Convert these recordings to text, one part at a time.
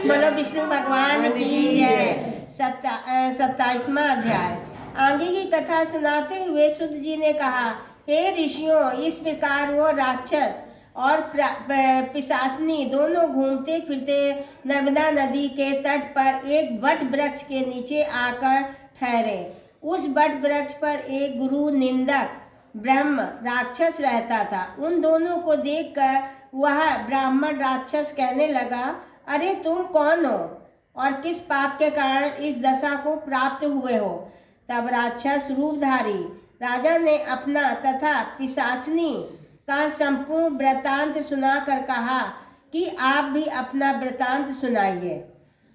बोलो विष्णु भगवान की जय। 27वां अध्याय। आगे की कथा सुनाते हुए सुत जी ने कहा, हे ऋषियों, इस प्रकार वो राक्षस और पिशाचनी दोनों घूमते फिरते नर्मदा नदी के तट पर एक वट वृक्ष के नीचे आकर ठहरे। उस वट वृक्ष पर एक गुरु निंदक ब्रह्म राक्षस रहता था। उन दोनों को देखकर वह ब्राह्मण राक्षस कहने लगा, अरे तुम कौन हो और किस पाप के कारण इस दशा को प्राप्त हुए हो? तब राक्षस रूपधारी राजा ने अपना तथा पिशाचनी का संपूर्ण वृतांत सुनाकर कहा कि आप भी अपना वृतांत सुनाइए।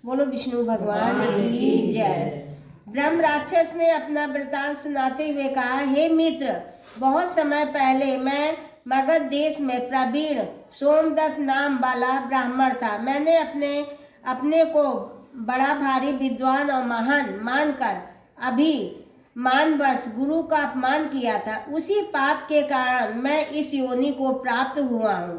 बोलो विष्णु भगवान की जय। ब्रह्म राक्षस ने अपना वृतांत सुनाते हुए कहा, हे मित्र, बहुत समय पहले मैं मगध देश में प्रवीण सोमदत्त नाम वाला ब्राह्मण था। मैंने अपने को बड़ा भारी विद्वान और महान मानकर अभिमानवश गुरु का अपमान किया था। उसी पाप के कारण मैं इस योनि को प्राप्त हुआ हूँ।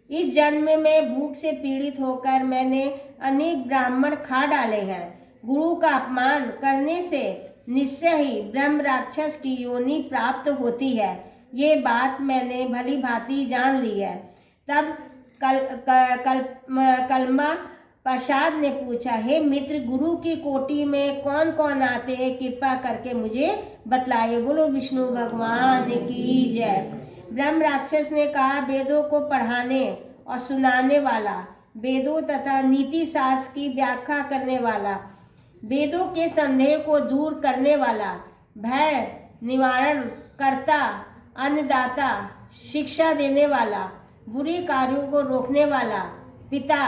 इस जन्म में भूख से पीड़ित होकर मैंने अनेक ब्राह्मण खा डाले हैं। गुरु का अपमान करने से निश्चय ही ब्रह्म राक्षस की योनि प्राप्त होती है। ये बात मैंने भली भांति जान ली है। तब कलमा प्रसाद ने पूछा, हे मित्र, गुरु की कोटि में कौन कौन आते हैं? कृपा करके मुझे बतलाइए। बोलो विष्णु भगवान की जय। ब्रह्म राक्षस ने कहा, वेदों को पढ़ाने और सुनाने वाला, वेदों तथा नीति शास्त्र की व्याख्या करने वाला, वेदों के संदेह को दूर करने वाला, भय निवारण करता, अन्नदाता, शिक्षा देने वाला, बुरे कार्यों को रोकने वाला, पिता,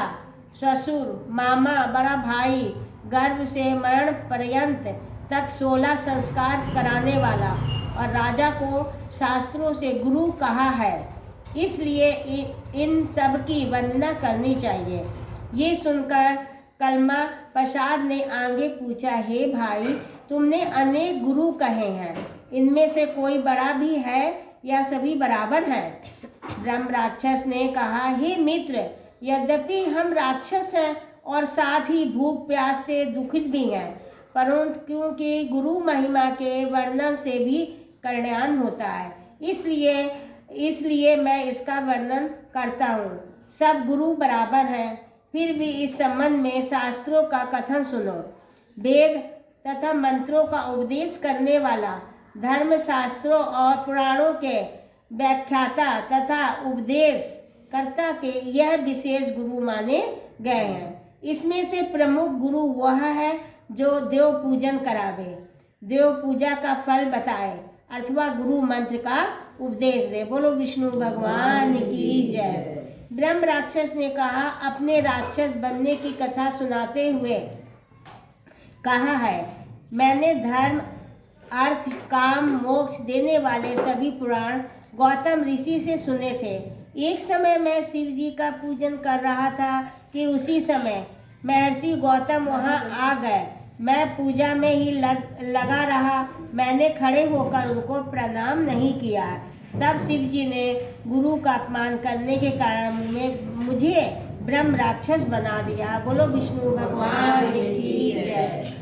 ससुर, मामा, बड़ा भाई, गर्भ से मरण पर्यंत तक 16 संस्कार कराने वाला और राजा को शास्त्रों से गुरु कहा है, इसलिए इन सब की वंदना करनी चाहिए। ये सुनकर कलमा प्रसाद ने आगे पूछा, हे भाई, तुमने अनेक गुरु कहे हैं, इनमें से कोई बड़ा भी है या सभी बराबर हैं? ब्रह्म राक्षस ने कहा, हे मित्र, यद्यपि हम राक्षस हैं और साथ ही भूख प्यास से दुखित भी हैं, परंतु क्योंकि गुरु महिमा के वर्णन से भी कल्याण होता है, इसलिए मैं इसका वर्णन करता हूँ। सब गुरु बराबर हैं, फिर भी इस संबंध में शास्त्रों का कथन सुनो। वेद तथा मंत्रों का उपदेश करने वाला, धर्म शास्त्रों और पुराणों के व्याख्याता तथा उपदेश कर्ता के यह विशेष गुरु माने गए हैं। इसमें से प्रमुख गुरु वह है जो देव पूजन करावे, देव पूजा का फल बताए अथवा गुरु मंत्र का उपदेश दे। बोलो विष्णु भगवान की जय। ब्रह्म राक्षस ने कहा, अपने राक्षस बनने की कथा सुनाते हुए कहा है, मैंने धर्म, अर्थ, काम, मोक्ष देने वाले सभी पुराण गौतम ऋषि से सुने थे। एक समय मैं शिव जी का पूजन कर रहा था कि उसी समय महर्षि गौतम वहाँ आ गए। मैं पूजा में ही लगा रहा। मैंने खड़े होकर उनको प्रणाम नहीं किया। तब शिव जी ने गुरु का अपमान करने के कारण मुझे ब्रह्म राक्षस बना दिया। बोलो विष्णु भगवान की जय।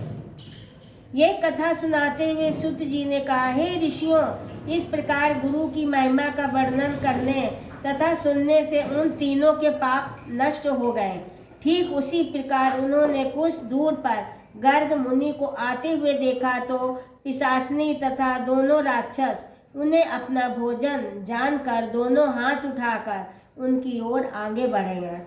ये कथा सुनाते हुए सुत जी ने कहा, हे ऋषियों, इस प्रकार गुरु की महिमा का वर्णन करने तथा सुनने से उन तीनों के पाप नष्ट हो गए। ठीक उसी प्रकार उन्होंने कुछ दूर पर गर्ग मुनि को आते हुए देखा तो पिशाचनी तथा दोनों राक्षस उन्हें अपना भोजन जानकर दोनों हाथ उठाकर उनकी ओर आगे बढ़े हैं।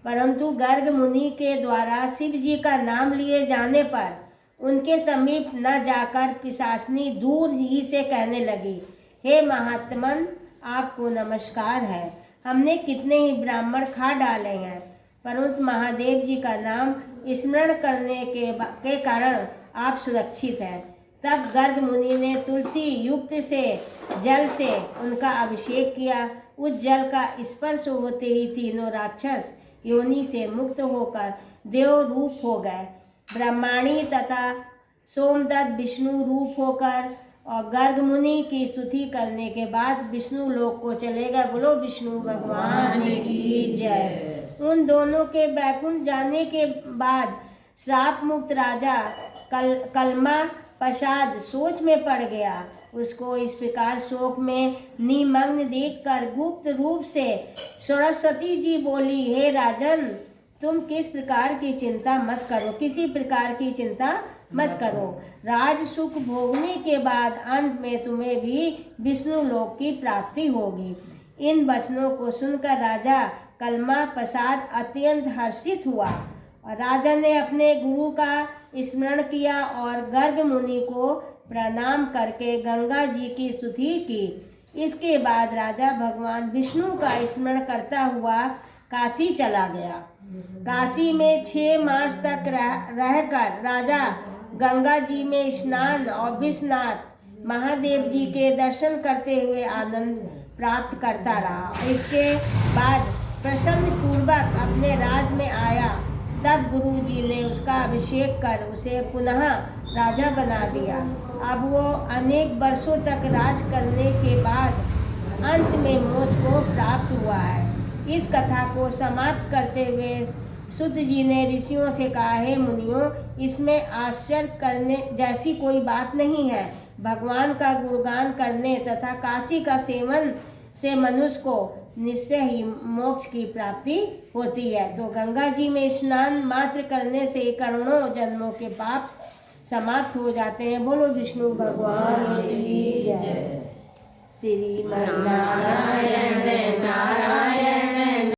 परंतु गर्ग मुनि के द्वारा शिव जी का नाम लिए जाने पर उनके समीप न जाकर पिशाचनी दूर ही से कहने लगी, हे महात्मन, आपको नमस्कार है। हमने कितने ही ब्राह्मण खा डाले हैं, परंतु महादेव जी का नाम स्मरण करने के कारण आप सुरक्षित हैं। तब गर्ग मुनि ने तुलसी युक्त से जल से उनका अभिषेक किया। उस जल का स्पर्श होते ही तीनों राक्षस योनि से मुक्त होकर देव रूप हो गए। ब्रह्माणी तथा सोमदत्त विष्णु रूप होकर और गर्ग मुनि की स्तुति करने के बाद विष्णु लोक को चले गए। बोलो विष्णु भगवान की जय। उन दोनों के बैकुंठ जाने के बाद श्राप मुक्त राजा कलमा पश्चात सोच में पड़ गया। उसको इस प्रकार शोक में निमग्न देखकर गुप्त रूप से सरस्वती जी बोली, हे राजन, तुम किस प्रकार की चिंता मत करो, किसी प्रकार की चिंता मत करो। राज सुख भोगने के बाद अंत में तुम्हें भी विष्णु लोक की प्राप्ति होगी। इन वचनों को सुनकर राजा कलमा प्रसाद अत्यंत हर्षित हुआ और राजा ने अपने गुरु का स्मरण किया और गर्ग मुनि को प्रणाम करके गंगा जी की स्तुति की। इसके बाद राजा भगवान विष्णु का स्मरण करता हुआ काशी चला गया। काशी में 6 मास तक रहकर राजा गंगा जी में स्नान और विश्वनाथ महादेव जी के दर्शन करते हुए आनंद प्राप्त करता रहा। इसके बाद प्रसन्न पूर्वक अपने राज में आया। तब गुरु जी ने उसका अभिषेक कर उसे पुनः राजा बना दिया। अब वो अनेक वर्षों तक राज करने के बाद अंत में मोक्ष को प्राप्त हुआ है। इस कथा को समाप्त करते हुए सुत जी ने ऋषियों से कहा, हे मुनियों, इसमें आश्चर्य करने जैसी कोई बात नहीं है। भगवान का गुणगान करने तथा काशी का सेवन से मनुष्य को निश्चय ही मोक्ष की प्राप्ति होती है। तो गंगा जी में स्नान मात्र करने से करोड़ों जन्मों के पाप समाप्त हो जाते हैं। बोलो विष्णु भगवान की जय। श्रीमन नारायण नारायण।